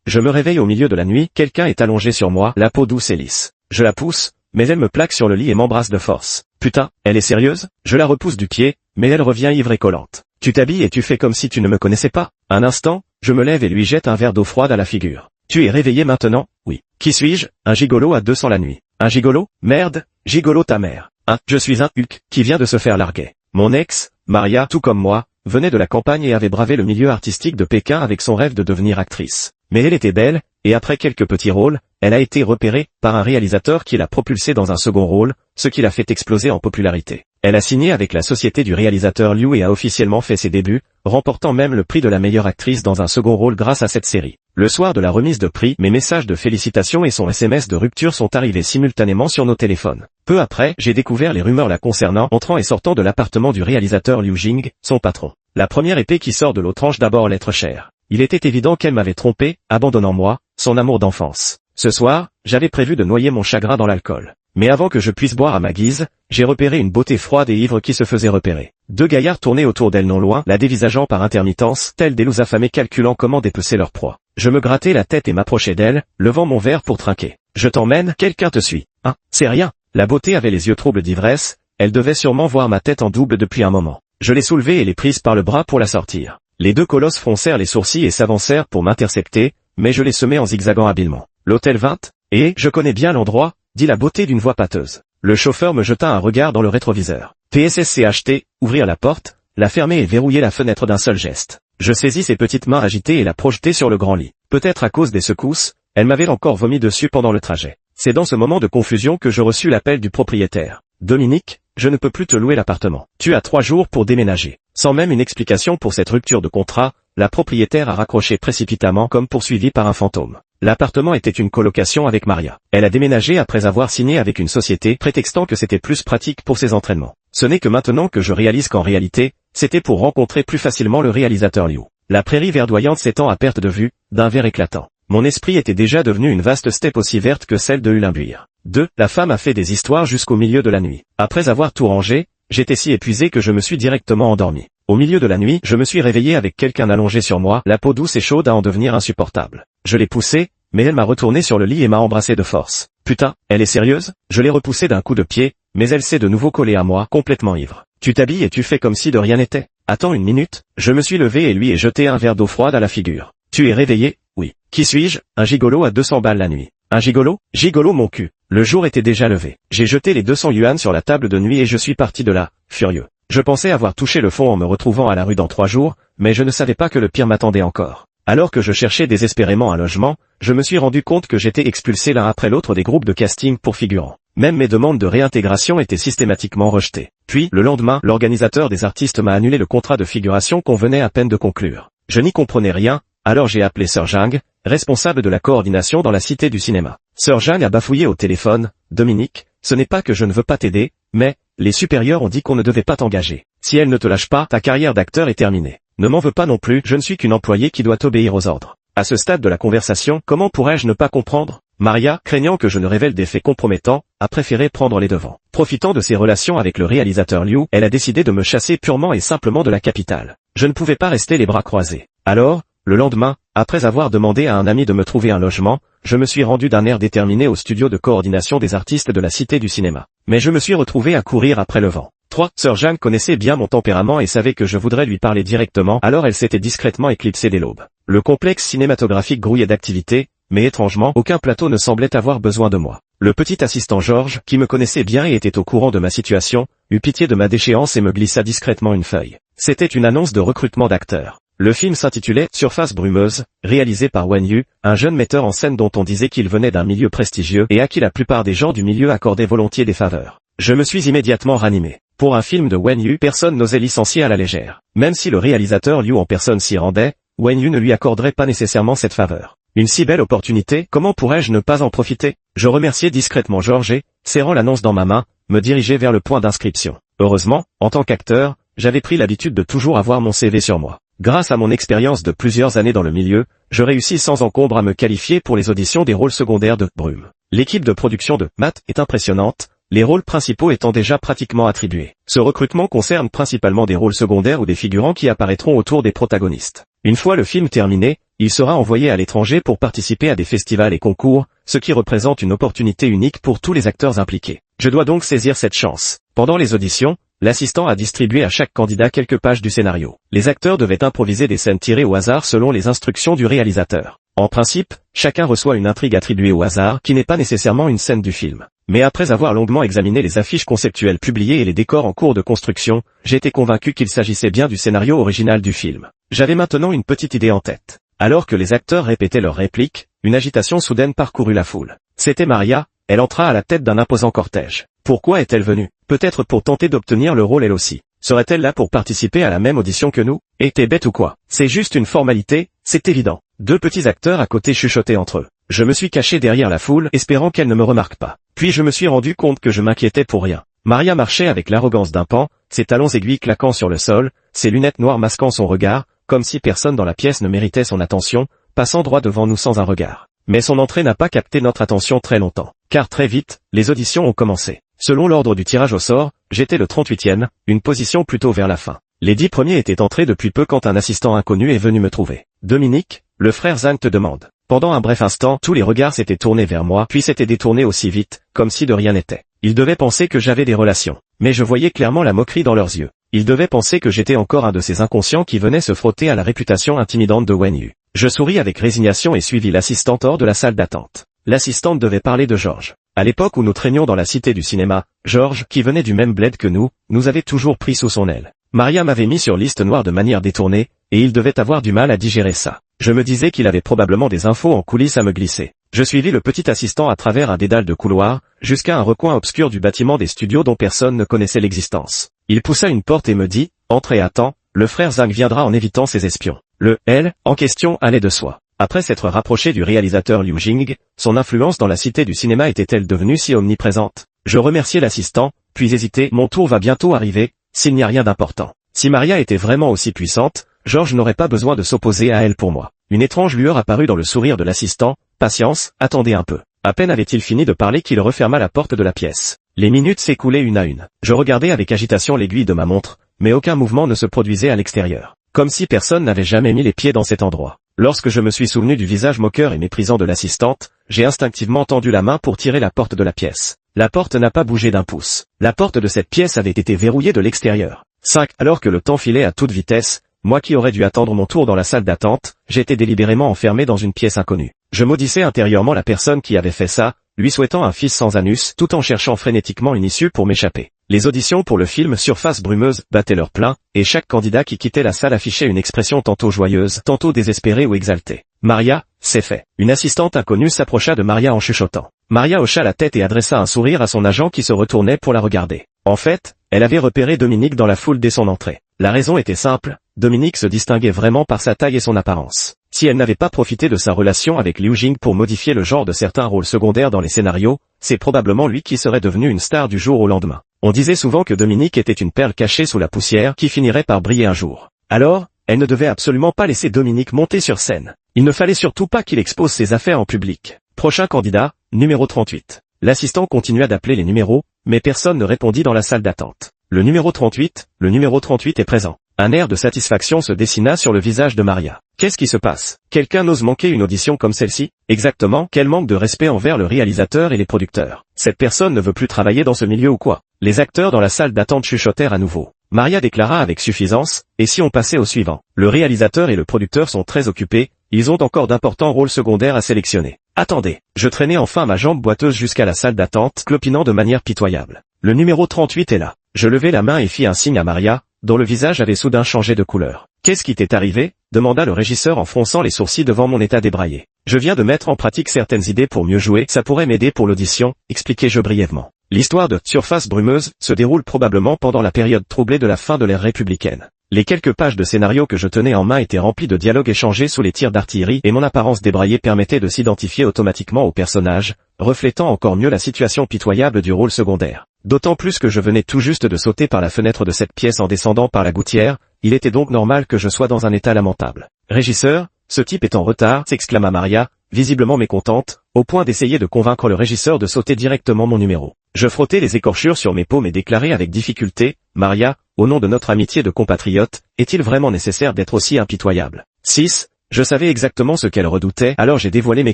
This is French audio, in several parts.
Je me réveille au milieu de la nuit, quelqu'un est allongé sur moi, la peau douce et lisse. Je la pousse, mais elle me plaque sur le lit et m'embrasse de force. Putain, elle est sérieuse? Je la repousse du pied, mais elle revient ivre et collante. Tu t'habilles et tu fais comme si tu ne me connaissais pas. Un instant, je me lève et lui jette un verre d'eau froide à la figure. Tu es réveillé maintenant? Oui. Qui suis-je? Un gigolo à 200 la nuit. Un gigolo? Merde, gigolo ta mère. Je suis un Hulk qui vient de se faire larguer. Mon ex, Maria, tout comme moi, venait de la campagne et avait bravé le milieu artistique de Pékin avec son rêve de devenir actrice. Mais elle était belle, et après quelques petits rôles, elle a été repérée par un réalisateur qui l'a propulsée dans un second rôle, ce qui l'a fait exploser en popularité. Elle a signé avec la société du réalisateur Liu et a officiellement fait ses débuts, remportant même le prix de la meilleure actrice dans un second rôle grâce à cette série. Le soir de la remise de prix, mes messages de félicitations et son SMS de rupture sont arrivés simultanément sur nos téléphones. Peu après, j'ai découvert les rumeurs la concernant entrant et sortant de l'appartement du réalisateur Liu Jing, son patron. La première épée qui sort de l'eau tranche d'abord l'être cher. Il était évident qu'elle m'avait trompé, abandonnant moi, son amour d'enfance. Ce soir, j'avais prévu de noyer mon chagrin dans l'alcool. Mais avant que je puisse boire à ma guise, j'ai repéré une beauté froide et ivre qui se faisait repérer. Deux gaillards tournaient autour d'elle non loin, la dévisageant par intermittence, tels des loups affamés calculant comment dépecer leur proie. Je me grattais la tête et m'approchais d'elle, levant mon verre pour trinquer. Je t'emmène, quelqu'un te suit. C'est rien. La beauté avait les yeux troubles d'ivresse, elle devait sûrement voir ma tête en double depuis un moment. Je l'ai soulevée et l'ai prise par le bras pour la sortir. Les deux colosses froncèrent les sourcils et s'avancèrent pour m'intercepter, mais je les semai en zigzagant habilement. L'hôtel 20? Je connais bien l'endroit, dit la beauté d'une voix pâteuse. Le chauffeur me jeta un regard dans le rétroviseur. PSSCHT, ouvrir la porte, la fermer et verrouiller la fenêtre d'un seul geste. Je saisis ses petites mains agitées et la projetai sur le grand lit. Peut-être à cause des secousses, elle m'avait encore vomi dessus pendant le trajet. C'est dans ce moment de confusion que je reçus l'appel du propriétaire. Dominique, je ne peux plus te louer l'appartement. Tu as 3 jours pour déménager. Sans même une explication pour cette rupture de contrat, la propriétaire a raccroché précipitamment comme poursuivie par un fantôme. L'appartement était une colocation avec Maria. Elle a déménagé après avoir signé avec une société prétextant que c'était plus pratique pour ses entraînements. Ce n'est que maintenant que je réalise qu'en réalité, c'était pour rencontrer plus facilement le réalisateur Liu. La prairie verdoyante s'étend à perte de vue, d'un vert éclatant. Mon esprit était déjà devenu une vaste steppe aussi verte que celle de Hulinbuire. 2. La femme a fait des histoires jusqu'au milieu de la nuit. Après avoir tout rangé, j'étais si épuisé que je me suis directement endormi. Au milieu de la nuit, je me suis réveillé avec quelqu'un allongé sur moi, la peau douce et chaude à en devenir insupportable. Je l'ai poussée, mais elle m'a retourné sur le lit et m'a embrassé de force. Putain, elle est sérieuse? Je l'ai repoussée d'un coup de pied, mais elle s'est de nouveau collée à moi, complètement ivre. Tu t'habilles et tu fais comme si de rien n'était. Attends une minute. Je me suis levé et lui ai jeté un verre d'eau froide à la figure. Tu es réveillé? Oui. Qui suis-je? Un gigolo à 200 balles la nuit. Un gigolo? Gigolo mon cul. Le jour était déjà levé. J'ai jeté les 200 yuans sur la table de nuit et je suis parti de là, furieux. Je pensais avoir touché le fond en me retrouvant à la rue dans 3 jours, mais je ne savais pas que le pire m'attendait encore. Alors que je cherchais désespérément un logement, je me suis rendu compte que j'étais expulsé l'un après l'autre des groupes de casting pour figurants. Même mes demandes de réintégration étaient systématiquement rejetées. Puis, le lendemain, l'organisateur des artistes m'a annulé le contrat de figuration qu'on venait à peine de conclure. Je n'y comprenais rien, alors j'ai appelé Sir Zhang, responsable de la coordination dans la cité du cinéma. Sir Zhang a bafouillé au téléphone. Dominique, ce n'est pas que je ne veux pas t'aider, mais, les supérieurs ont dit qu'on ne devait pas t'engager. Si elle ne te lâche pas, ta carrière d'acteur est terminée. Ne m'en veux pas non plus, je ne suis qu'une employée qui doit obéir aux ordres. À ce stade de la conversation, comment pourrais-je ne pas comprendre? Maria, craignant que je ne révèle des faits compromettants, a préféré prendre les devants. Profitant de ses relations avec le réalisateur Liu, elle a décidé de me chasser purement et simplement de la capitale. Je ne pouvais pas rester les bras croisés. Alors, le lendemain, après avoir demandé à un ami de me trouver un logement, je me suis rendu d'un air déterminé au studio de coordination des artistes de la Cité du cinéma. Mais je me suis retrouvé à courir après le vent. 3. Sir Zhang connaissait bien mon tempérament et savait que je voudrais lui parler directement, alors elle s'était discrètement éclipsée dès l'aube. Le complexe cinématographique grouillait d'activité, mais étrangement, aucun plateau ne semblait avoir besoin de moi. Le petit assistant Georges, qui me connaissait bien et était au courant de ma situation, eut pitié de ma déchéance et me glissa discrètement une feuille. C'était une annonce de recrutement d'acteurs. Le film s'intitulait « Surface brumeuse », réalisé par Wen Yu, un jeune metteur en scène dont on disait qu'il venait d'un milieu prestigieux et à qui la plupart des gens du milieu accordaient volontiers des faveurs. Je me suis immédiatement ranimé. Pour un film de Wen Yu, personne n'osait licencier à la légère. Même si le réalisateur Liu en personne s'y rendait, Wen Yu ne lui accorderait pas nécessairement cette faveur. Une si belle opportunité, comment pourrais-je ne pas en profiter? Je remerciai discrètement Georges et, serrant l'annonce dans ma main, me dirigeai vers le point d'inscription. Heureusement, en tant qu'acteur, j'avais pris l'habitude de toujours avoir mon CV sur moi. Grâce à mon expérience de plusieurs années dans le milieu, je réussis sans encombre à me qualifier pour les auditions des rôles secondaires de Brume. L'équipe de production de Matt est impressionnante, les rôles principaux étant déjà pratiquement attribués. Ce recrutement concerne principalement des rôles secondaires ou des figurants qui apparaîtront autour des protagonistes. Une fois le film terminé, il sera envoyé à l'étranger pour participer à des festivals et concours, ce qui représente une opportunité unique pour tous les acteurs impliqués. Je dois donc saisir cette chance. Pendant les auditions, l'assistant a distribué à chaque candidat quelques pages du scénario. Les acteurs devaient improviser des scènes tirées au hasard selon les instructions du réalisateur. En principe, chacun reçoit une intrigue attribuée au hasard qui n'est pas nécessairement une scène du film. Mais après avoir longuement examiné les affiches conceptuelles publiées et les décors en cours de construction, j'ai été convaincu qu'il s'agissait bien du scénario original du film. J'avais maintenant une petite idée en tête. Alors que les acteurs répétaient leurs répliques, une agitation soudaine parcourut la foule. C'était Maria, elle entra à la tête d'un imposant cortège. Pourquoi est-elle venue? Peut-être pour tenter d'obtenir le rôle elle aussi. Serait-elle là pour participer à la même audition que nous? Était bête ou quoi? C'est juste une formalité, c'est évident. Deux petits acteurs à côté chuchotaient entre eux. Je me suis caché derrière la foule, espérant qu'elle ne me remarque pas. Puis je me suis rendu compte que je m'inquiétais pour rien. Maria marchait avec l'arrogance d'un pan, ses talons aiguilles claquant sur le sol, ses lunettes noires masquant son regard, comme si personne dans la pièce ne méritait son attention, passant droit devant nous sans un regard. Mais son entrée n'a pas capté notre attention très longtemps, car très vite, les auditions ont commencé. Selon l'ordre du tirage au sort, j'étais le 38e, une position plutôt vers la fin. Les 10 premiers étaient entrés depuis peu quand un assistant inconnu est venu me trouver. Dominique, le frère Zhang te demande. Pendant un bref instant, tous les regards s'étaient tournés vers moi, puis s'étaient détournés aussi vite, comme si de rien n'était. Ils devaient penser que j'avais des relations. Mais je voyais clairement la moquerie dans leurs yeux. Ils devaient penser que j'étais encore un de ces inconscients qui venaient se frotter à la réputation intimidante de Wen Yu. Je souris avec résignation et suivis l'assistante hors de la salle d'attente. L'assistante devait parler de Georges. À l'époque où nous traînions dans la cité du cinéma, Georges, qui venait du même bled que nous avait toujours pris sous son aile. Maria m'avait mis sur liste noire de manière détournée, et il devait avoir du mal à digérer ça. Je me disais qu'il avait probablement des infos en coulisses à me glisser. Je suivis le petit assistant à travers un dédale de couloirs, jusqu'à un recoin obscur du bâtiment des studios dont personne ne connaissait l'existence. Il poussa une porte et me dit, « Entrez à temps, le frère Zhang viendra en évitant ses espions. » Elle, en question, allait de soi. Après s'être rapproché du réalisateur Liu Jing, son influence dans la cité du cinéma était-elle devenue si omniprésente? Je remerciai l'assistant, puis hésitai, mon tour va bientôt arriver, s'il n'y a rien d'important. Si Maria était vraiment aussi puissante, Georges n'aurait pas besoin de s'opposer à elle pour moi. Une étrange lueur apparut dans le sourire de l'assistant, patience, attendez un peu. À peine avait-il fini de parler qu'il referma la porte de la pièce. Les minutes s'écoulaient une à une. Je regardais avec agitation l'aiguille de ma montre, mais aucun mouvement ne se produisait à l'extérieur. Comme si personne n'avait jamais mis les pieds dans cet endroit. Lorsque je me suis souvenu du visage moqueur et méprisant de l'assistante, j'ai instinctivement tendu la main pour tirer la porte de la pièce. La porte n'a pas bougé d'un pouce. La porte de cette pièce avait été verrouillée de l'extérieur. 5. Alors que le temps filait à toute vitesse, moi qui aurais dû attendre mon tour dans la salle d'attente, j'étais délibérément enfermé dans une pièce inconnue. Je maudissais intérieurement la personne qui avait fait ça, lui souhaitant un fils sans anus, tout en cherchant frénétiquement une issue pour m'échapper. Les auditions pour le film Surface brumeuse battaient leur plein, et chaque candidat qui quittait la salle affichait une expression tantôt joyeuse, tantôt désespérée ou exaltée. Maria, c'est fait. Une assistante inconnue s'approcha de Maria en chuchotant. Maria hocha la tête et adressa un sourire à son agent qui se retournait pour la regarder. En fait, elle avait repéré Dominique dans la foule dès son entrée. La raison était simple, Dominique se distinguait vraiment par sa taille et son apparence. Si elle n'avait pas profité de sa relation avec Liu Jing pour modifier le genre de certains rôles secondaires dans les scénarios, c'est probablement lui qui serait devenu une star du jour au lendemain. On disait souvent que Dominique était une perle cachée sous la poussière qui finirait par briller un jour. Alors, elle ne devait absolument pas laisser Dominique monter sur scène. Il ne fallait surtout pas qu'il expose ses affaires en public. Prochain candidat, numéro 38. L'assistant continua d'appeler les numéros, mais personne ne répondit dans la salle d'attente. Le numéro 38 est présent. Un air de satisfaction se dessina sur le visage de Maria. Qu'est-ce qui se passe? Quelqu'un n'ose manquer une audition comme celle-ci? Exactement, quel manque de respect envers le réalisateur et les producteurs. Cette personne ne veut plus travailler dans ce milieu ou quoi? Les acteurs dans la salle d'attente chuchotèrent à nouveau. Maria déclara avec suffisance, et si on passait au suivant? Le réalisateur et le producteur sont très occupés, ils ont encore d'importants rôles secondaires à sélectionner. Attendez, je traînais enfin ma jambe boiteuse jusqu'à la salle d'attente, clopinant de manière pitoyable. Le numéro 38 est là. Je levai la main et fis un signe à Maria, dont le visage avait soudain changé de couleur. Qu'est-ce qui t'est arrivé? Demanda le régisseur en fronçant les sourcils devant mon état débraillé. Je viens de mettre en pratique certaines idées pour mieux jouer, ça pourrait m'aider pour l'audition, expliquai-je brièvement. L'histoire de Surface brumeuse se déroule probablement pendant la période troublée de la fin de l'ère républicaine. Les quelques pages de scénario que je tenais en main étaient remplies de dialogues échangés sous les tirs d'artillerie et mon apparence débraillée permettait de s'identifier automatiquement au personnage, reflétant encore mieux la situation pitoyable du rôle secondaire. D'autant plus que je venais tout juste de sauter par la fenêtre de cette pièce en descendant par la gouttière, il était donc normal que je sois dans un état lamentable. Régisseur, ce type est en retard, s'exclama Maria, visiblement mécontente, au point d'essayer de convaincre le régisseur de sauter directement mon numéro. Je frottai les écorchures sur mes paumes et déclarai avec difficulté, Maria, au nom de notre amitié de compatriote, est-il vraiment nécessaire d'être aussi impitoyable? 6. Je savais exactement ce qu'elle redoutait, alors j'ai dévoilé mes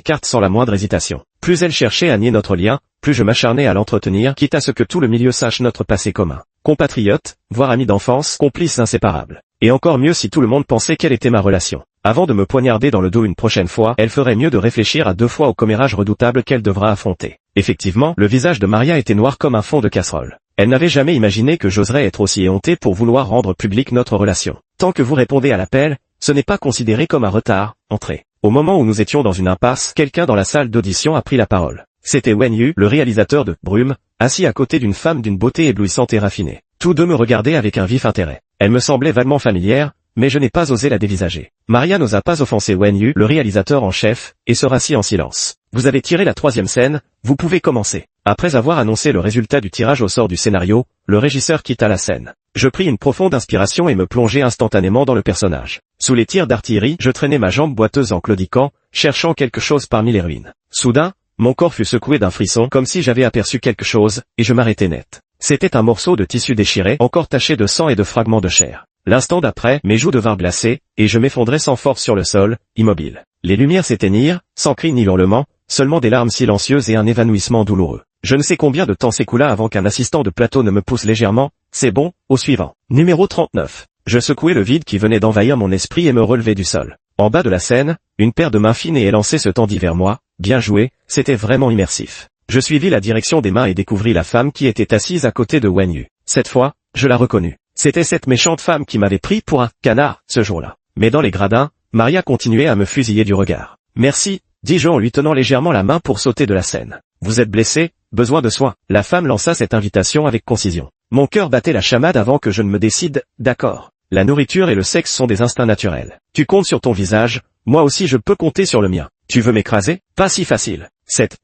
cartes sans la moindre hésitation. Plus elle cherchait à nier notre lien, plus je m'acharnais à l'entretenir, quitte à ce que tout le milieu sache notre passé commun. Compatriotes, voire amis d'enfance, complices inséparables. Et encore mieux si tout le monde pensait quelle était ma relation. Avant de me poignarder dans le dos une prochaine fois, elle ferait mieux de réfléchir à 2 fois au commérage redoutable qu'elle devra affronter. Effectivement, le visage de Maria était noir comme un fond de casserole. Elle n'avait jamais imaginé que j'oserais être aussi éhonté pour vouloir rendre publique notre relation. Tant que vous répondez à l'appel, ce n'est pas considéré comme un retard, entrez. Au moment où nous étions dans une impasse, quelqu'un dans la salle d'audition a pris la parole. C'était Wen Yu, le réalisateur de Brume, assis à côté d'une femme d'une beauté éblouissante et raffinée. Tous deux me regardaient avec un vif intérêt. Elle me semblait vaguement familière, mais je n'ai pas osé la dévisager. Maria n'osa pas offenser Wen Yu, le réalisateur en chef, et se rassit en silence. Vous avez tiré la 3e scène, vous pouvez commencer. Après avoir annoncé le résultat du tirage au sort du scénario, le régisseur quitta la scène. Je pris une profonde inspiration et me plongeai instantanément dans le personnage. Sous les tirs d'artillerie, je traînais ma jambe boiteuse en claudiquant, cherchant quelque chose parmi les ruines. Soudain, mon corps fut secoué d'un frisson comme si j'avais aperçu quelque chose, et je m'arrêtai net. C'était un morceau de tissu déchiré, encore taché de sang et de fragments de chair. L'instant d'après, mes joues devinrent glacées, et je m'effondrai sans force sur le sol, immobile. Les lumières s'éteignirent, sans cri ni hurlement, seulement des larmes silencieuses et un évanouissement douloureux. Je ne sais combien de temps s'écoula avant qu'un assistant de plateau ne me pousse légèrement. C'est bon, au suivant. Numéro 39. Je secouai le vide qui venait d'envahir mon esprit et me relevai du sol. En bas de la scène, une paire de mains fines et élancées se tendit vers moi. Bien joué, c'était vraiment immersif. Je suivis la direction des mains et découvris la femme qui était assise à côté de Wen Yu. Cette fois, je la reconnus. C'était cette méchante femme qui m'avait pris pour un canard, ce jour-là. Mais dans les gradins, Maria continuait à me fusiller du regard. Merci, dis-je en lui tenant légèrement la main pour sauter de la scène. Vous êtes blessé, besoin de soins. La femme lança cette invitation avec concision. Mon cœur battait la chamade avant que je ne me décide. D'accord. La nourriture et le sexe sont des instincts naturels. Tu comptes sur ton visage, moi aussi je peux compter sur le mien. Tu veux m'écraser? Pas si facile.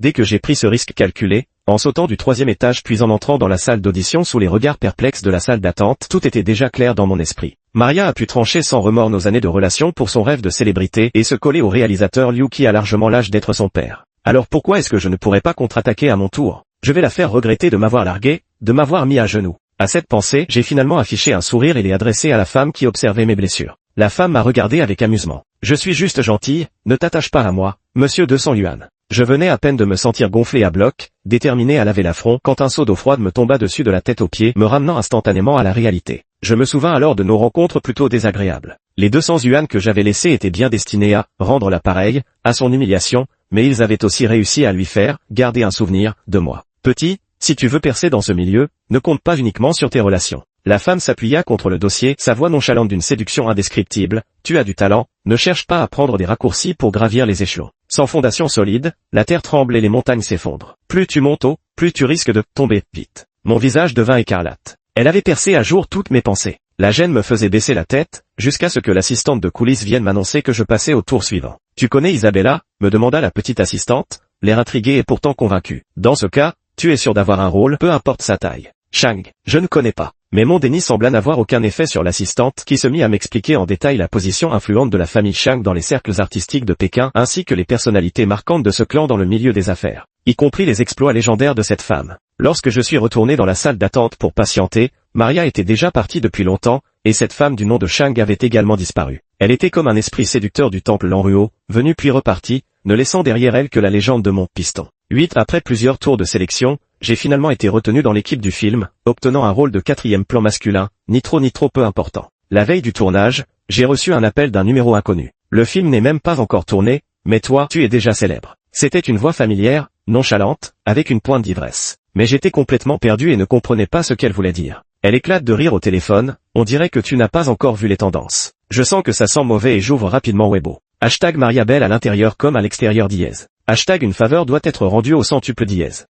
Dès que j'ai pris ce risque calculé, en sautant du 3e étage puis en entrant dans la salle d'audition sous les regards perplexes de la salle d'attente, tout était déjà clair dans mon esprit. Maria a pu trancher sans remords nos années de relation pour son rêve de célébrité et se coller au réalisateur Liu qui a largement l'âge d'être son père. Alors pourquoi est-ce que je ne pourrais pas contre-attaquer à mon tour? Je vais la faire regretter de m'avoir largué, de m'avoir mis à genoux. À cette pensée, j'ai finalement affiché un sourire et l'ai adressé à la femme qui observait mes blessures. La femme m'a regardé avec amusement. Je suis juste gentille, ne t'attache pas à moi, monsieur 200 yuan. Je venais à peine de me sentir gonflé à bloc, déterminé à laver l'affront, quand un seau d'eau froide me tomba dessus de la tête aux pieds, me ramenant instantanément à la réalité. Je me souvins alors de nos rencontres plutôt désagréables. Les 200 yuan que j'avais laissés étaient bien destinés à rendre l'appareil, à son humiliation, mais ils avaient aussi réussi à lui faire garder un souvenir de moi. Petit, si tu veux percer dans ce milieu, ne compte pas uniquement sur tes relations. La femme s'appuya contre le dossier, sa voix nonchalante d'une séduction indescriptible. Tu as du talent, ne cherche pas à prendre des raccourcis pour gravir les échelons. Sans fondation solide, la terre tremble et les montagnes s'effondrent. Plus tu montes haut, plus tu risques de tomber vite. Mon visage devint écarlate. Elle avait percé à jour toutes mes pensées. La gêne me faisait baisser la tête, jusqu'à ce que l'assistante de coulisses vienne m'annoncer que je passais au tour suivant. Tu connais Isabella? Me demanda la petite assistante, l'air intrigué et pourtant convaincu. Dans ce cas, tu es sûr d'avoir un rôle, peu importe sa taille. Chang, je ne connais pas. Mais mon déni sembla n'avoir aucun effet sur l'assistante qui se mit à m'expliquer en détail la position influente de la famille Chang dans les cercles artistiques de Pékin ainsi que les personnalités marquantes de ce clan dans le milieu des affaires, y compris les exploits légendaires de cette femme. Lorsque je suis retourné dans la salle d'attente pour patienter, Maria était déjà partie depuis longtemps, et cette femme du nom de Chang avait également disparu. Elle était comme un esprit séducteur du temple Lanruo, venu puis reparti, ne laissant derrière elle que la légende de mon piston. 8 Après plusieurs tours de sélection, j'ai finalement été retenu dans l'équipe du film, obtenant un rôle de 4e plan masculin, ni trop peu important. La veille du tournage, j'ai reçu un appel d'un numéro inconnu. Le film n'est même pas encore tourné, mais toi, tu es déjà célèbre. C'était une voix familière, nonchalante, avec une pointe d'ivresse. Mais j'étais complètement perdu et ne comprenais pas ce qu'elle voulait dire. Elle éclate de rire au téléphone, on dirait que tu n'as pas encore vu les tendances. Je sens que ça sent mauvais et j'ouvre rapidement Weibo. #Mariabelle à l'intérieur comme à l'extérieur dièse. Une faveur doit être rendue au centuple dièse.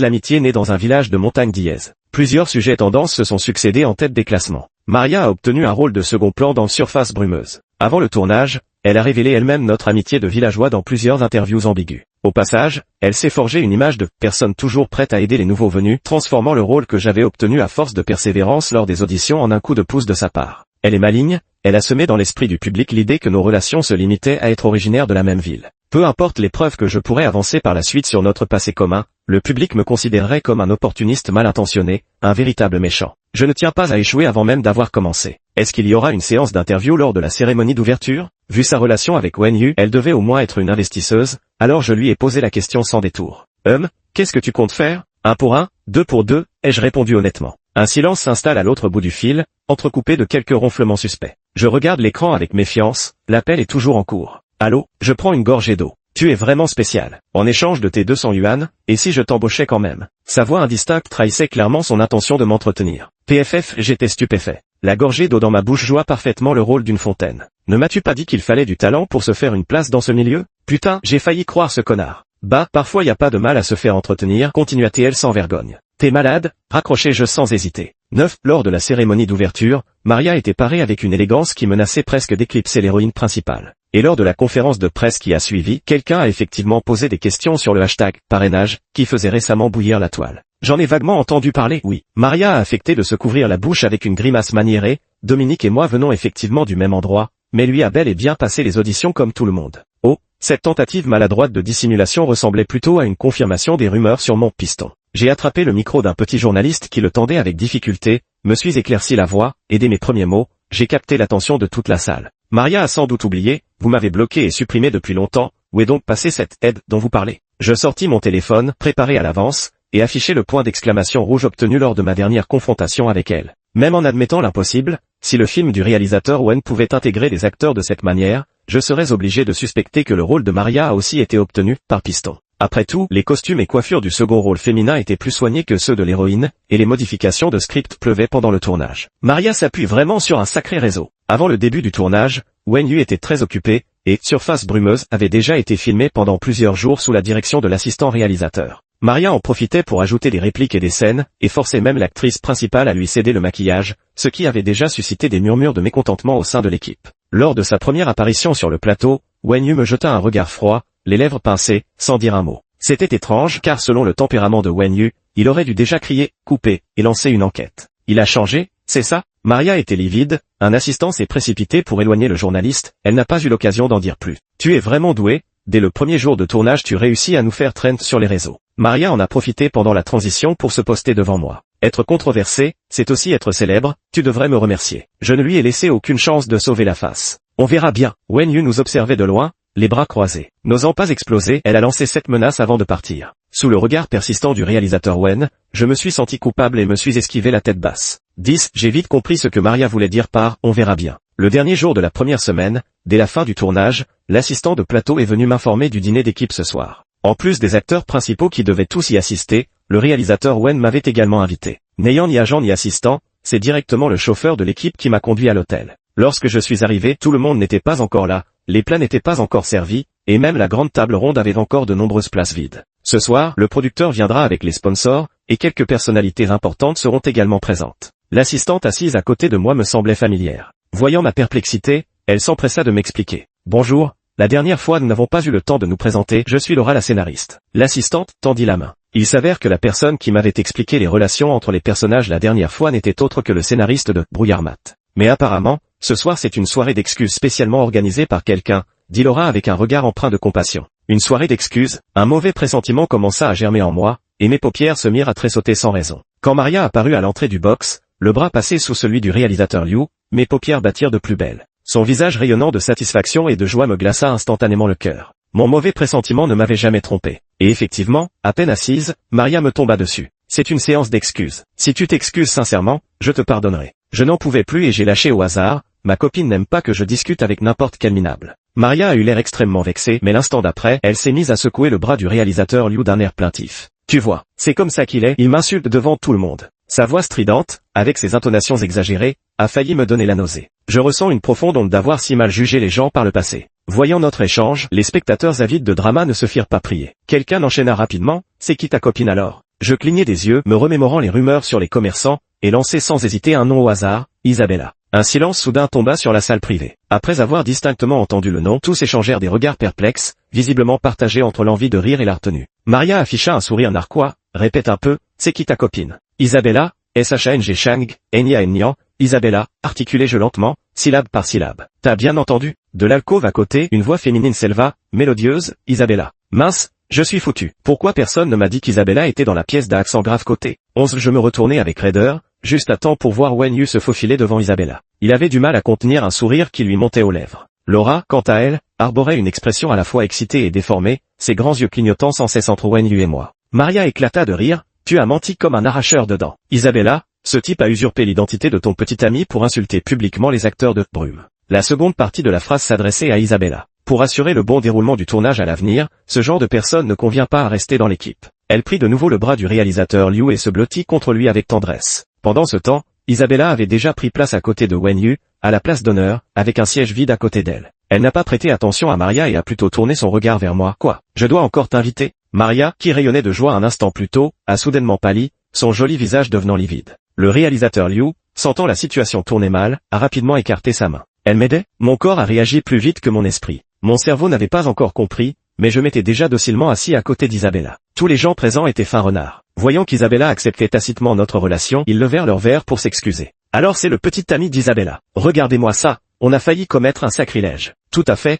L'amitié née dans un village de montagne dièse. Plusieurs sujets tendances se sont succédés en tête des classements. Maria a obtenu un rôle de second plan dans Surface brumeuse. Avant le tournage, elle a révélé elle-même notre amitié de villageois dans plusieurs interviews ambiguës. Au passage, elle s'est forgé une image de personne toujours prête à aider les nouveaux venus, transformant le rôle que j'avais obtenu à force de persévérance lors des auditions en un coup de pouce de sa part. Elle est maligne, elle a semé dans l'esprit du public l'idée que nos relations se limitaient à être originaires de la même ville. Peu importe les preuves que je pourrais avancer par la suite sur notre passé commun, le public me considérerait comme un opportuniste mal intentionné, un véritable méchant. Je ne tiens pas à échouer avant même d'avoir commencé. Est-ce qu'il y aura une séance d'interview lors de la cérémonie d'ouverture? Vu sa relation avec Wen Yu, elle devait au moins être une investisseuse, alors je lui ai posé la question sans détour. Qu'est-ce que tu comptes faire? 1 pour 1, 2 pour 2, ai-je répondu honnêtement. Un silence s'installe à l'autre bout du fil, entrecoupé de quelques ronflements suspects. Je regarde l'écran avec méfiance, l'appel est toujours en cours. Allô, je prends une gorgée d'eau. Tu es vraiment spécial. En échange de tes 200 yuan, et si je t'embauchais quand même? Sa voix indistincte trahissait clairement son intention de m'entretenir. PFF, j'étais stupéfait. La gorgée d'eau dans ma bouche joua parfaitement le rôle d'une fontaine. Ne m'as-tu pas dit qu'il fallait du talent pour se faire une place dans ce milieu? Putain, j'ai failli croire ce connard. Bah, parfois y a pas de mal à se faire entretenir, continua-t-elle sans vergogne. T'es malade? Raccrochai-je sans hésiter. 9. Lors de la cérémonie d'ouverture, Maria était parée avec une élégance qui menaçait presque d'éclipser l'héroïne principale. Et lors de la conférence de presse qui a suivi, quelqu'un a effectivement posé des questions sur le hashtag parrainage, qui faisait récemment bouillir la toile. J'en ai vaguement entendu parler, oui. Maria a affecté de se couvrir la bouche avec une grimace maniérée. Dominique et moi venons effectivement du même endroit, mais lui a bel et bien passé les auditions comme tout le monde. Oh, cette tentative maladroite de dissimulation ressemblait plutôt à une confirmation des rumeurs sur mon piston. J'ai attrapé le micro d'un petit journaliste qui le tendait avec difficulté, me suis éclairci la voix, et dès mes premiers mots, j'ai capté l'attention de toute la salle. Maria a sans doute oublié, vous m'avez bloqué et supprimé depuis longtemps, où est donc passée cette aide dont vous parlez? Je sortis mon téléphone, préparé à l'avance, et affichai le point d'exclamation rouge obtenu lors de ma dernière confrontation avec elle. Même en admettant l'impossible, si le film du réalisateur Wen pouvait intégrer des acteurs de cette manière, je serais obligé de suspecter que le rôle de Maria a aussi été obtenu par piston. Après tout, les costumes et coiffures du second rôle féminin étaient plus soignés que ceux de l'héroïne, et les modifications de script pleuvaient pendant le tournage. Maria s'appuie vraiment sur un sacré réseau. Avant le début du tournage, Wen Yu était très occupé, et Surface brumeuse avait déjà été filmé pendant plusieurs jours sous la direction de l'assistant réalisateur. Maria en profitait pour ajouter des répliques et des scènes, et forçait même l'actrice principale à lui céder le maquillage, ce qui avait déjà suscité des murmures de mécontentement au sein de l'équipe. Lors de sa première apparition sur le plateau, Wen Yu me jeta un regard froid, les lèvres pincées, sans dire un mot. C'était étrange car selon le tempérament de Wen Yu, il aurait dû déjà crier, couper, et lancer une enquête. Il a changé, c'est ça? Maria était livide, un assistant s'est précipité pour éloigner le journaliste, elle n'a pas eu l'occasion d'en dire plus. Tu es vraiment doué, dès le premier jour de tournage tu réussis à nous faire trend sur les réseaux. Maria en a profité pendant la transition pour se poster devant moi. Être controversé, c'est aussi être célèbre, tu devrais me remercier. Je ne lui ai laissé aucune chance de sauver la face. On verra bien. Wen Yu nous observait de loin, les bras croisés. N'osant pas exploser, elle a lancé cette menace avant de partir. Sous le regard persistant du réalisateur Wen, je me suis senti coupable et me suis esquivé la tête basse. 10. J'ai vite compris ce que Maria voulait dire par « on verra bien ». Le dernier jour de la première semaine, dès la fin du tournage, l'assistant de plateau est venu m'informer du dîner d'équipe ce soir. En plus des acteurs principaux qui devaient tous y assister, le réalisateur Wen m'avait également invité. N'ayant ni agent ni assistant, c'est directement le chauffeur de l'équipe qui m'a conduit à l'hôtel. Lorsque je suis arrivé, tout le monde n'était pas encore là, les plats n'étaient pas encore servis, et même la grande table ronde avait encore de nombreuses places vides. Ce soir, le producteur viendra avec les sponsors, et quelques personnalités importantes seront également présentes. L'assistante assise à côté de moi me semblait familière. Voyant ma perplexité, elle s'empressa de m'expliquer. Bonjour, la dernière fois nous n'avons pas eu le temps de nous présenter, je suis Laura la scénariste. L'assistante tendit la main. Il s'avère que la personne qui m'avait expliqué les relations entre les personnages la dernière fois n'était autre que le scénariste de Brouillard Mat. Mais apparemment, ce soir c'est une soirée d'excuses spécialement organisée par quelqu'un, dit Laura avec un regard empreint de compassion. Une soirée d'excuses, un mauvais pressentiment commença à germer en moi, et mes paupières se mirent à tressauter sans raison. Quand Maria apparut à l'entrée du box, le bras passé sous celui du réalisateur Liu, mes paupières battirent de plus belle. Son visage rayonnant de satisfaction et de joie me glaça instantanément le cœur. Mon mauvais pressentiment ne m'avait jamais trompé. Et effectivement, à peine assise, Maria me tomba dessus. C'est une séance d'excuses. Si tu t'excuses sincèrement, je te pardonnerai. Je n'en pouvais plus et j'ai lâché au hasard, ma copine n'aime pas que je discute avec n'importe quel minable. Maria a eu l'air extrêmement vexée, mais l'instant d'après, elle s'est mise à secouer le bras du réalisateur Liu d'un air plaintif. Tu vois, c'est comme ça qu'il est, il m'insulte devant tout le monde. Sa voix stridente, avec ses intonations exagérées, a failli me donner la nausée. Je ressens une profonde honte d'avoir si mal jugé les gens par le passé. Voyant notre échange, les spectateurs avides de drama ne se firent pas prier. Quelqu'un enchaîna rapidement, c'est qui ta copine alors? Je clignai des yeux, me remémorant les rumeurs sur les commerçants, et lançai sans hésiter un nom au hasard, Isabella. Un silence soudain tomba sur la salle privée. Après avoir distinctement entendu le nom, tous échangèrent des regards perplexes, visiblement partagés entre l'envie de rire et la retenue. Maria afficha un sourire narquois, répète un peu, c'est qui ta copine? Isabella, S-H-A-N-G Shang, Enya, Isabella, articulai-je lentement, syllabe par syllabe. T'as bien entendu? De l'alcôve à côté, une voix féminine s'éleva, mélodieuse, Isabella. Mince, je suis foutu. Pourquoi personne ne m'a dit qu'Isabella était dans la pièce d'un accent grave côté? 11. Je me retournai avec raideur, juste à temps pour voir Wen Yu se faufiler devant Isabella. Il avait du mal à contenir un sourire qui lui montait aux lèvres. Laura, quant à elle, arborait une expression à la fois excitée et déformée, ses grands yeux clignotant sans cesse entre Wen Yu et moi. Maria éclata de rire, tu as menti comme un arracheur de dents. Isabella, ce type a usurpé l'identité de ton petit ami pour insulter publiquement les acteurs de Brume. La seconde partie de la phrase s'adressait à Isabella. Pour assurer le bon déroulement du tournage à l'avenir, ce genre de personne ne convient pas à rester dans l'équipe. Elle prit de nouveau le bras du réalisateur Liu et se blottit contre lui avec tendresse. Pendant ce temps, Isabella avait déjà pris place à côté de Wen Yu, à la place d'honneur, avec un siège vide à côté d'elle. Elle n'a pas prêté attention à Maria et a plutôt tourné son regard vers moi. Quoi? Je dois encore t'inviter? Maria, qui rayonnait de joie un instant plus tôt, a soudainement pâli, son joli visage devenant livide. Le réalisateur Liu, sentant la situation tourner mal, a rapidement écarté sa main. Elle m'aidait? Mon corps a réagi plus vite que mon esprit. Mon cerveau n'avait pas encore compris, mais je m'étais déjà docilement assis à côté d'Isabella. Tous les gens présents étaient fins renards. Voyant qu'Isabella acceptait tacitement notre relation, ils levèrent leur verre pour s'excuser. Alors c'est le petit ami d'Isabella. Regardez-moi ça, on a failli commettre un sacrilège. Tout à fait,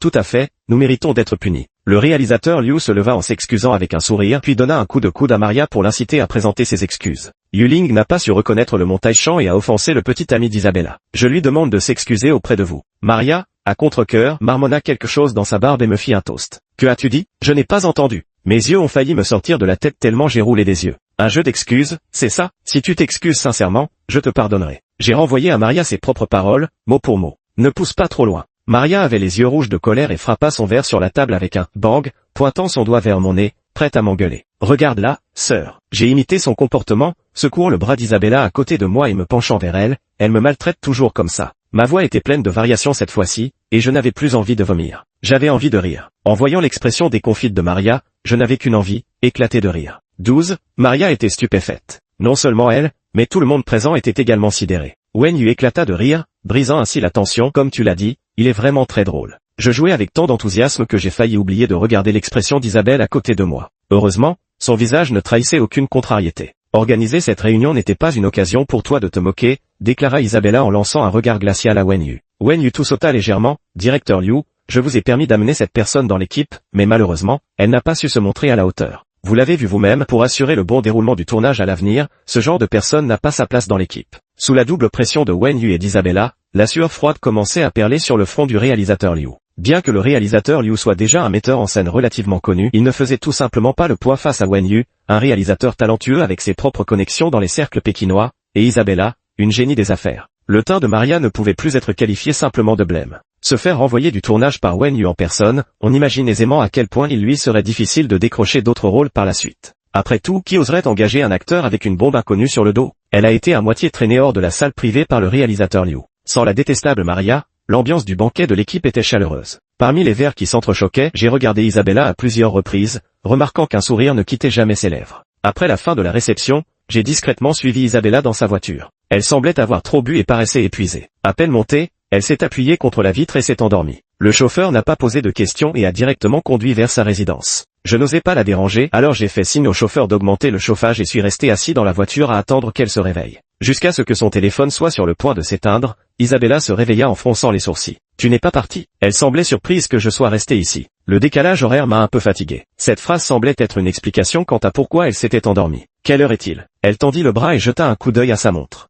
nous méritons d'être punis. Le réalisateur Liu se leva en s'excusant avec un sourire, puis donna un coup de coude à Maria pour l'inciter à présenter ses excuses. Yuling n'a pas su reconnaître le montage champ et a offensé le petit ami d'Isabella. Je lui demande de s'excuser auprès de vous. Maria, à contre-cœur, marmonna quelque chose dans sa barbe et me fit un toast. Que as-tu dit? Je n'ai pas entendu. Mes yeux ont failli me sortir de la tête tellement j'ai roulé des yeux. Un jeu d'excuses, c'est ça? Si tu t'excuses sincèrement, je te pardonnerai. J'ai renvoyé à Maria ses propres paroles, mot pour mot. Ne pousse pas trop loin. Maria avait les yeux rouges de colère et frappa son verre sur la table avec un bang, pointant son doigt vers mon nez, prête à m'engueuler. Regarde là, sœur. J'ai imité son comportement, secouant le bras d'Isabella à côté de moi et me penchant vers elle, elle me maltraite toujours comme ça. Ma voix était pleine de variations cette fois-ci, et je n'avais plus envie de vomir. J'avais envie de rire. En voyant l'expression déconfite de Maria, je n'avais qu'une envie, éclater de rire. 12. Maria était stupéfaite. Non seulement elle, mais tout le monde présent était également sidéré. Wen Yu éclata de rire, brisant ainsi la tension. Comme tu l'as dit, il est vraiment très drôle. Je jouais avec tant d'enthousiasme que j'ai failli oublier de regarder l'expression d'Isabelle à côté de moi. Heureusement, son visage ne trahissait aucune contrariété. Organiser cette réunion n'était pas une occasion pour toi de te moquer, déclara Isabella en lançant un regard glacial à Wen Yu. Wen Yu tout sauta légèrement, directeur Liu, je vous ai permis d'amener cette personne dans l'équipe, mais malheureusement, elle n'a pas su se montrer à la hauteur. Vous l'avez vu vous-même, pour assurer le bon déroulement du tournage à l'avenir, ce genre de personne n'a pas sa place dans l'équipe. Sous la double pression de Wen Yu et d'Isabella, la sueur froide commençait à perler sur le front du réalisateur Liu. Bien que le réalisateur Liu soit déjà un metteur en scène relativement connu, il ne faisait tout simplement pas le poids face à Wen Yu, un réalisateur talentueux avec ses propres connexions dans les cercles pékinois, et Isabella, une génie des affaires. Le teint de Maria ne pouvait plus être qualifié simplement de blême. Se faire renvoyer du tournage par Wen Yu en personne, on imagine aisément à quel point il lui serait difficile de décrocher d'autres rôles par la suite. Après tout, qui oserait engager un acteur avec une bombe inconnue sur le dos? Elle a été à moitié traînée hors de la salle privée par le réalisateur Liu. Sans la détestable Maria, l'ambiance du banquet de l'équipe était chaleureuse. Parmi les verres qui s'entrechoquaient, j'ai regardé Isabella à plusieurs reprises, remarquant qu'un sourire ne quittait jamais ses lèvres. Après la fin de la réception, j'ai discrètement suivi Isabella dans sa voiture. Elle semblait avoir trop bu et paraissait épuisée. À peine montée, elle s'est appuyée contre la vitre et s'est endormie. Le chauffeur n'a pas posé de questions et a directement conduit vers sa résidence. Je n'osais pas la déranger, alors j'ai fait signe au chauffeur d'augmenter le chauffage et suis resté assis dans la voiture à attendre qu'elle se réveille. Jusqu'à ce que son téléphone soit sur le point de s'éteindre, Isabella se réveilla en fronçant les sourcils. Tu n'es pas parti? Elle semblait surprise que je sois resté ici. Le décalage horaire m'a un peu fatigué. Cette phrase semblait être une explication quant à pourquoi elle s'était endormie. Quelle heure est-il? Elle tendit le bras et jeta un coup d'œil à sa montre.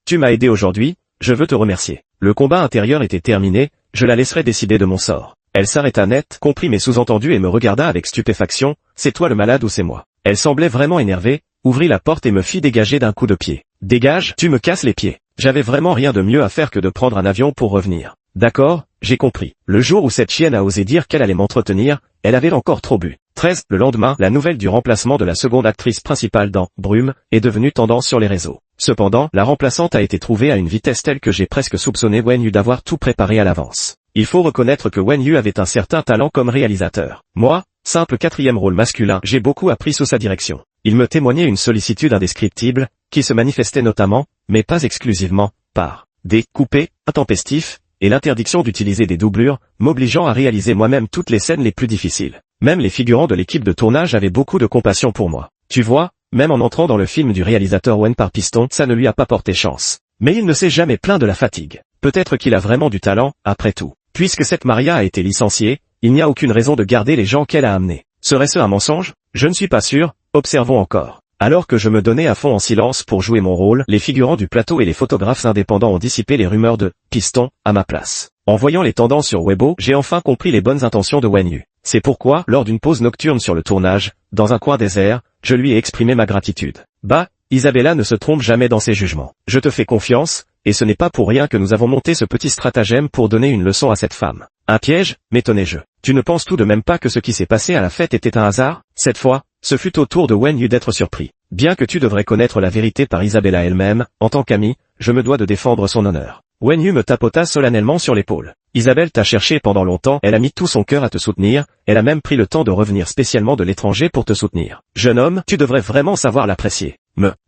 Tu m'as aidé aujourd'hui, je veux te remercier. Le combat intérieur était terminé, je la laisserai décider de mon sort. Elle s'arrêta net, comprit mes sous-entendus et me regarda avec stupéfaction, c'est toi le malade ou c'est moi? Elle semblait vraiment énervée, ouvrit la porte et me fit dégager d'un coup de pied. Dégage, tu me casses les pieds. J'avais vraiment rien de mieux à faire que de prendre un avion pour revenir. D'accord, j'ai compris. Le jour où cette chienne a osé dire qu'elle allait m'entretenir, elle avait encore trop bu. 13. Le lendemain, la nouvelle du remplacement de la seconde actrice principale dans Brume est devenue tendance sur les réseaux. Cependant, la remplaçante a été trouvée à une vitesse telle que j'ai presque soupçonné Wen Yu d'avoir tout préparé à l'avance. Il faut reconnaître que Wen Yu avait un certain talent comme réalisateur. Moi, simple quatrième rôle masculin, j'ai beaucoup appris sous sa direction. Il me témoignait une sollicitude indescriptible, qui se manifestait notamment, mais pas exclusivement, par des coupés intempestifs, et l'interdiction d'utiliser des doublures, m'obligeant à réaliser moi-même toutes les scènes les plus difficiles. Même les figurants de l'équipe de tournage avaient beaucoup de compassion pour moi. Tu vois, même en entrant dans le film du réalisateur Wen par piston, ça ne lui a pas porté chance. Mais il ne s'est jamais plaint de la fatigue. Peut-être qu'il a vraiment du talent, après tout. Puisque cette Maria a été licenciée, il n'y a aucune raison de garder les gens qu'elle a amenés. Serait-ce un mensonge? Je ne suis pas sûr, observons encore. Alors que je me donnais à fond en silence pour jouer mon rôle, les figurants du plateau et les photographes indépendants ont dissipé les rumeurs de « piston » à ma place. En voyant les tendances sur Weibo, j'ai enfin compris les bonnes intentions de Wen Yu. C'est pourquoi, lors d'une pause nocturne sur le tournage, dans un coin désert, je lui ai exprimé ma gratitude. Bah, Isabella ne se trompe jamais dans ses jugements. Je te fais confiance, et ce n'est pas pour rien que nous avons monté ce petit stratagème pour donner une leçon à cette femme. Un piège, m'étonnais-je. Tu ne penses tout de même pas que ce qui s'est passé à la fête était un hasard? Cette fois, ce fut au tour de Wen Yu d'être surpris. Bien que tu devrais connaître la vérité par Isabella elle-même, en tant qu'amie, je me dois de défendre son honneur. Wen Yu me tapota solennellement sur l'épaule. Isabelle t'a cherché pendant longtemps, elle a mis tout son cœur à te soutenir, elle a même pris le temps de revenir spécialement de l'étranger pour te soutenir. Jeune homme, tu devrais vraiment savoir l'apprécier.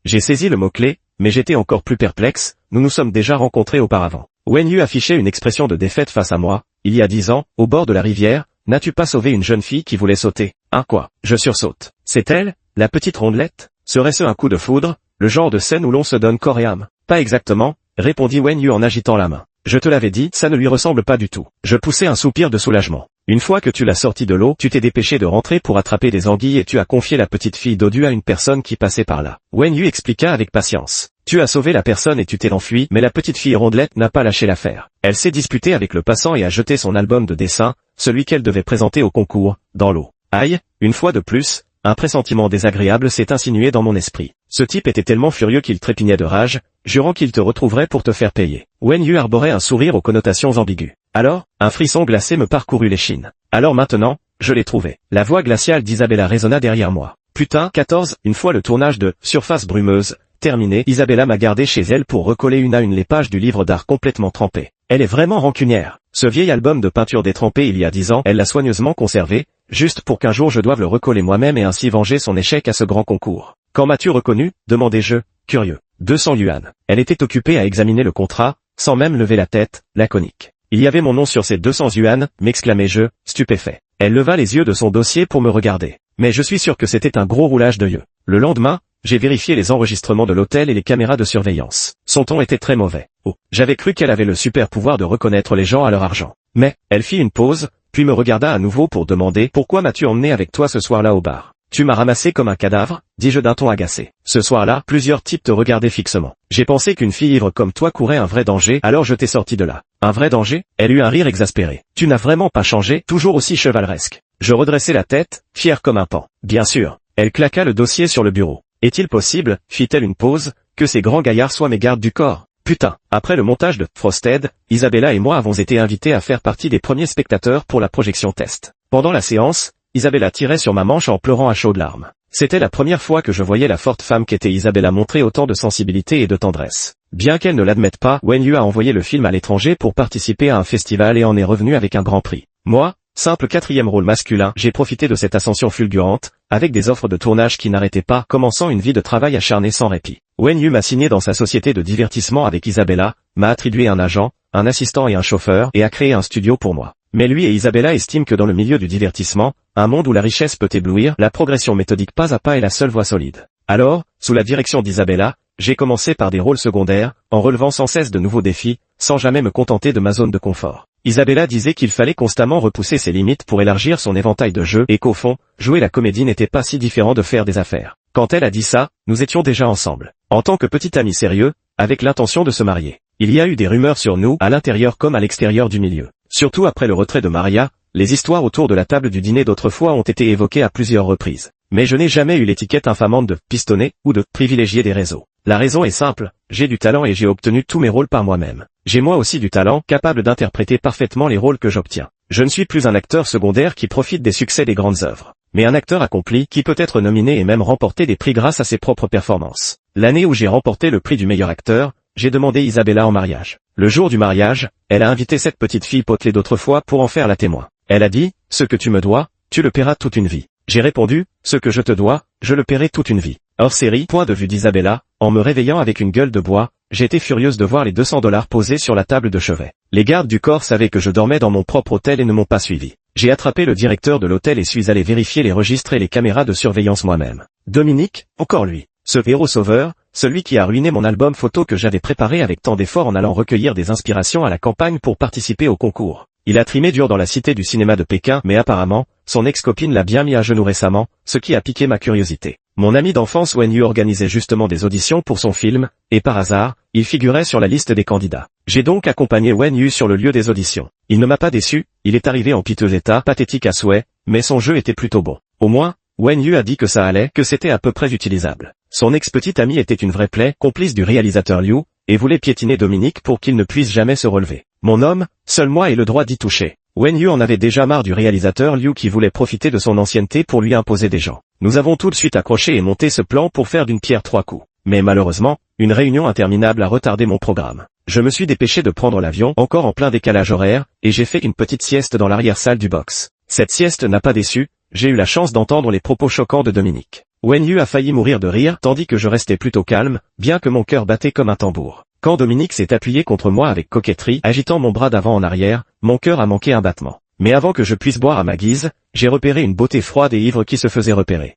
J'ai saisi le mot-clé, mais j'étais encore plus perplexe, nous nous sommes déjà rencontrés auparavant. Wen Yu affichait une expression de défaite face à moi. Il y a 10 ans, au bord de la rivière, n'as-tu pas sauvé une jeune fille qui voulait sauter? Hein quoi? Je sursaute. C'est elle, la petite rondelette? Serait-ce un coup de foudre, le genre de scène où l'on se donne corps et âme? Pas exactement, répondit Wen Yu en agitant la main. Je te l'avais dit, ça ne lui ressemble pas du tout. Je poussai un soupir de soulagement. Une fois que tu l'as sortie de l'eau, tu t'es dépêché de rentrer pour attraper des anguilles et tu as confié la petite fille dodue à une personne qui passait par là. Wen Yu expliqua avec patience. Tu as sauvé la personne et tu t'es enfui, mais la petite fille rondelette n'a pas lâché l'affaire. Elle s'est disputée avec le passant et a jeté son album de dessin, celui qu'elle devait présenter au concours, dans l'eau. Aïe, une fois de plus, un pressentiment désagréable s'est insinué dans mon esprit. Ce type était tellement furieux qu'il trépignait de rage, jurant qu'il te retrouverait pour te faire payer. Wen Yu arborait un sourire aux connotations ambiguës. Alors, un frisson glacé me parcourut l'échine. Alors maintenant, je l'ai trouvé. La voix glaciale d'Isabella résonna derrière moi. Putain, 14, une fois le tournage de « Surface brumeuse » terminé, Isabella m'a gardé chez elle pour recoller une à une les pages du livre d'art complètement trempées. Elle est vraiment rancunière. Ce vieil album de peinture détrempée il y a 10 ans, elle l'a soigneusement conservé, juste pour qu'un jour je doive le recoller moi-même et ainsi venger son échec à ce grand concours. Quand m'as-tu reconnu? Demandai-je, curieux. 200 yuan. Elle était occupée à examiner le contrat, sans même lever la tête, laconique. Il y avait mon nom sur ces 200 yuan, m'exclamai-je, stupéfait. Elle leva les yeux de son dossier pour me regarder. Mais je suis sûr que c'était un gros roulage d'yeux. Le lendemain, j'ai vérifié les enregistrements de l'hôtel et les caméras de surveillance. Son ton était très mauvais. Oh, j'avais cru qu'elle avait le super pouvoir de reconnaître les gens à leur argent. Mais, elle fit une pause, puis me regarda à nouveau pour demander « Pourquoi m'as-tu emmené avec toi ce soir-là au bar ?» « Tu m'as ramassé comme un cadavre ?» dis-je d'un ton agacé. Ce soir-là, plusieurs types te regardaient fixement. J'ai pensé qu'une fille ivre comme toi courait un vrai danger, alors je t'ai sorti de là. Un vrai danger? Elle eut un rire exaspéré. Tu n'as vraiment pas changé, toujours aussi chevaleresque. Je redressai la tête, fier comme un paon. Bien sûr. Elle claqua le dossier sur le bureau. Est-il possible, fit-elle une pause, que ces grands gaillards soient mes gardes du corps? Putain. Après le montage de Frosted, Isabella et moi avons été invités à faire partie des premiers spectateurs pour la projection test. Pendant la séance, Isabella tirait sur ma manche en pleurant à chaudes larmes. C'était la première fois que je voyais la forte femme qu'était Isabella montrer autant de sensibilité et de tendresse. Bien qu'elle ne l'admette pas, Wen Yu a envoyé le film à l'étranger pour participer à un festival et en est revenu avec un grand prix. Moi, simple 4e rôle masculin, j'ai profité de cette ascension fulgurante, avec des offres de tournage qui n'arrêtaient pas, commençant une vie de travail acharné sans répit. Wen Yu m'a signé dans sa société de divertissement avec Isabella, m'a attribué un agent, un assistant et un chauffeur, et a créé un studio pour moi. Mais lui et Isabella estiment que dans le milieu du divertissement, un monde où la richesse peut éblouir, la progression méthodique pas à pas est la seule voie solide. Alors, sous la direction d'Isabella, j'ai commencé par des rôles secondaires, en relevant sans cesse de nouveaux défis, sans jamais me contenter de ma zone de confort. Isabella disait qu'il fallait constamment repousser ses limites pour élargir son éventail de jeux et qu'au fond, jouer la comédie n'était pas si différent de faire des affaires. Quand elle a dit ça, nous étions déjà ensemble. En tant que petit ami sérieux, avec l'intention de se marier. Il y a eu des rumeurs sur nous, à l'intérieur comme à l'extérieur du milieu. Surtout après le retrait de Maria, les histoires autour de la table du dîner d'autrefois ont été évoquées à plusieurs reprises. Mais je n'ai jamais eu l'étiquette infamante de pistonné ou de privilégié des réseaux. La raison est simple, j'ai du talent et j'ai obtenu tous mes rôles par moi-même. J'ai moi aussi du talent, capable d'interpréter parfaitement les rôles que j'obtiens. Je ne suis plus un acteur secondaire qui profite des succès des grandes œuvres, mais un acteur accompli qui peut être nominé et même remporter des prix grâce à ses propres performances. L'année où j'ai remporté le prix du meilleur acteur, j'ai demandé Isabella en mariage. Le jour du mariage, elle a invité cette petite fille potelée d'autrefois pour en faire la témoin. Elle a dit, ce que tu me dois, tu le paieras toute une vie. J'ai répondu, ce que je te dois, je le paierai toute une vie. Hors série, point de vue d'Isabella, en me réveillant avec une gueule de bois, j'étais furieuse de voir les $200 posés sur la table de chevet. Les gardes du corps savaient que je dormais dans mon propre hôtel et ne m'ont pas suivi. J'ai attrapé le directeur de l'hôtel et suis allé vérifier les registres et les caméras de surveillance moi-même. Dominique, encore lui. Ce héros sauveur, celui qui a ruiné mon album photo que j'avais préparé avec tant d'efforts en allant recueillir des inspirations à la campagne pour participer au concours. Il a trimé dur dans la cité du cinéma de Pékin, mais apparemment, son ex-copine l'a bien mis à genoux récemment, ce qui a piqué ma curiosité. Mon ami d'enfance Wen Yu organisait justement des auditions pour son film, et par hasard, il figurait sur la liste des candidats. J'ai donc accompagné Wen Yu sur le lieu des auditions. Il ne m'a pas déçu, il est arrivé en piteux état, pathétique à souhait, mais son jeu était plutôt bon. Au moins, Wen Yu a dit que ça allait, que c'était à peu près utilisable. Son ex-petite amie était une vraie plaie, complice du réalisateur Liu, et voulait piétiner Dominique pour qu'il ne puisse jamais se relever. Mon homme, seul moi ai le droit d'y toucher. Wen Yu en avait déjà marre du réalisateur Liu qui voulait profiter de son ancienneté pour lui imposer des gens. Nous avons tout de suite accroché et monté ce plan pour faire d'une pierre trois coups. Mais malheureusement, une réunion interminable a retardé mon programme. Je me suis dépêché de prendre l'avion, encore en plein décalage horaire, et j'ai fait une petite sieste dans l'arrière-salle du box. Cette sieste n'a pas déçu, j'ai eu la chance d'entendre les propos choquants de Dominique. Wen Yu a failli mourir de rire, tandis que je restais plutôt calme, bien que mon cœur battait comme un tambour. Quand Dominique s'est appuyé contre moi avec coquetterie, agitant mon bras d'avant en arrière, mon cœur a manqué un battement. Mais avant que je puisse boire à ma guise, j'ai repéré une beauté froide et ivre qui se faisait repérer.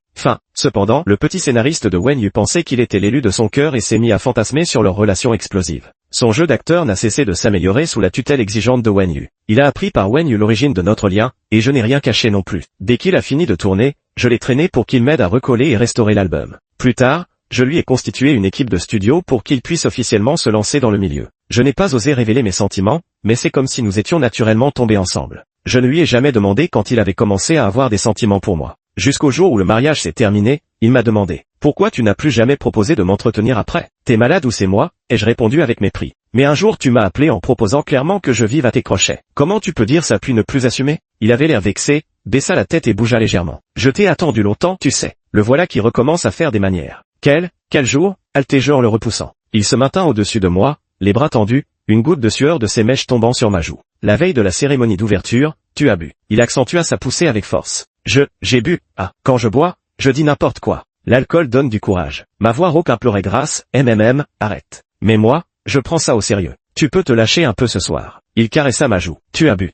Cependant, le petit scénariste de Wen Yu pensait qu'il était l'élu de son cœur et s'est mis à fantasmer sur leur relation explosive. Son jeu d'acteur n'a cessé de s'améliorer sous la tutelle exigeante de Wen Yu. Il a appris par Wen Yu l'origine de notre lien, et je n'ai rien caché non plus. Dès qu'il a fini de tourner, je l'ai traîné pour qu'il m'aide à recoller et restaurer l'album. Plus tard, je lui ai constitué une équipe de studio pour qu'il puisse officiellement se lancer dans le milieu. Je n'ai pas osé révéler mes sentiments, mais c'est comme si nous étions naturellement tombés ensemble. Je ne lui ai jamais demandé quand il avait commencé à avoir des sentiments pour moi. Jusqu'au jour où le mariage s'est terminé, il m'a demandé « Pourquoi tu n'as plus jamais proposé de m'entretenir après? T'es malade ou c'est moi ?» ai-je répondu avec mépris. Mais un jour tu m'as appelé en proposant clairement que je vive à tes crochets. Comment tu peux dire ça puis ne plus assumer? Il avait l'air vexé, baissa la tête et bougea légèrement. Je t'ai attendu longtemps, tu sais. Le voilà qui recommence à faire des manières. Quel jour? Alté-je en le repoussant. Il se maintint au-dessus de moi, les bras tendus, une goutte de sueur de ses mèches tombant sur ma joue. La veille de la cérémonie d'ouverture, tu as bu. Il accentua sa poussée avec force. J'ai bu. Ah, quand je bois, je dis n'importe quoi. L'alcool donne du courage. Ma voix rauque implorait grâce, arrête. Mais moi, je prends ça au sérieux. Tu peux te lâcher un peu ce soir. Il caressa ma joue. Tu as bu.